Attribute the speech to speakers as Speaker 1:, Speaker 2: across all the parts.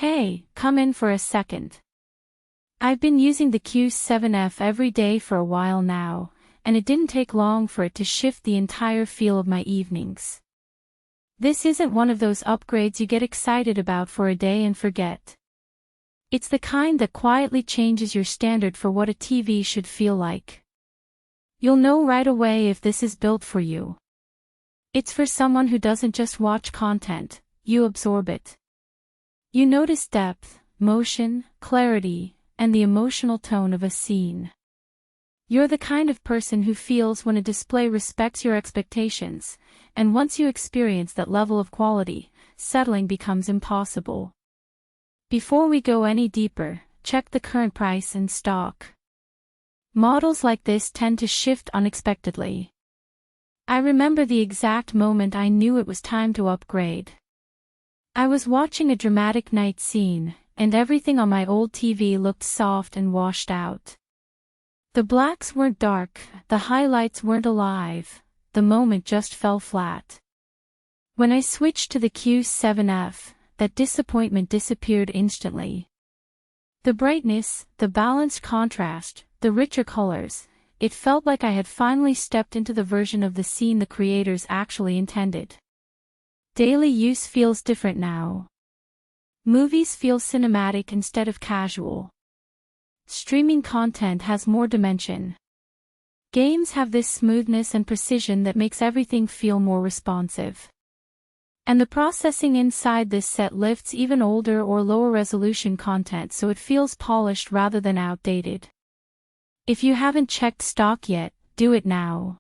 Speaker 1: Hey, come in for a second. I've been using the Q7F every day for a while now, and it didn't take long for it to shift the entire feel of my evenings. This isn't one of those upgrades you get excited about for a day and forget. It's the kind that quietly changes your standard for what a TV should feel like. You'll know right away if this is built for you. It's for someone who doesn't just watch content, you absorb it. You notice depth, motion, clarity, and the emotional tone of a scene. You're the kind of person who feels when a display respects your expectations, and once you experience that level of quality, settling becomes impossible. Before we go any deeper, check the current price and stock. Models like this tend to shift unexpectedly. I remember the exact moment I knew it was time to upgrade. I was watching a dramatic night scene, and everything on my old TV looked soft and washed out. The blacks weren't dark, the highlights weren't alive, the moment just fell flat. When I switched to the Q7F, that disappointment disappeared instantly. The brightness, the balanced contrast, the richer colors, it felt like I had finally stepped into the version of the scene the creators actually intended. Daily use feels different now. Movies feel cinematic instead of casual. Streaming content has more dimension. Games have this smoothness and precision that makes everything feel more responsive. And the processing inside this set lifts even older or lower resolution content so it feels polished rather than outdated. If you haven't checked stock yet, do it now.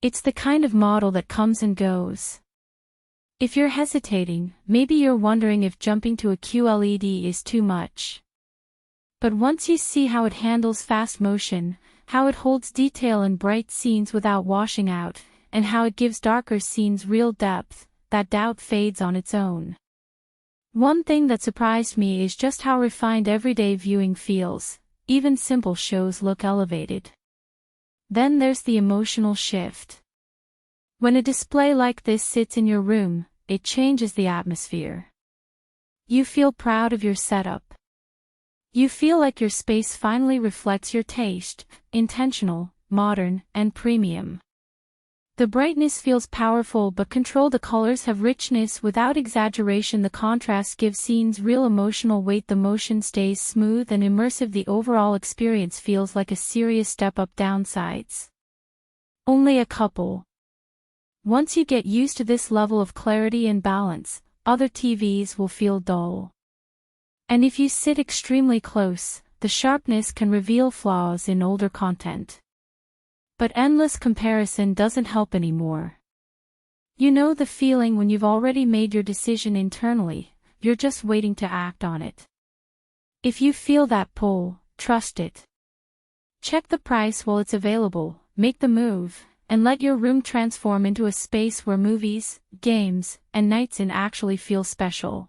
Speaker 1: It's the kind of model that comes and goes. If you're hesitating, maybe you're wondering if jumping to a QLED is too much. But once you see how it handles fast motion, how it holds detail in bright scenes without washing out, and how it gives darker scenes real depth, that doubt fades on its own. One thing that surprised me is just how refined everyday viewing feels. Even simple shows look elevated. Then there's the emotional shift. When a display like this sits in your room, it changes the atmosphere. You feel proud of your setup. You feel like your space finally reflects your taste, intentional, modern, and premium. The brightness feels powerful but controlled. The colors have richness without exaggeration. The contrast gives scenes real emotional weight. The motion stays smooth and immersive. The overall experience feels like a serious step up. Downsides? Only a couple. Once you get used to this level of clarity and balance, other TVs will feel dull. And if you sit extremely close, the sharpness can reveal flaws in older content. But endless comparison doesn't help anymore. You know the feeling when you've already made your decision internally, you're just waiting to act on it. If you feel that pull, trust it. Check the price while it's available, make the move, and let your room transform into a space where movies, games, and nights in actually feel special.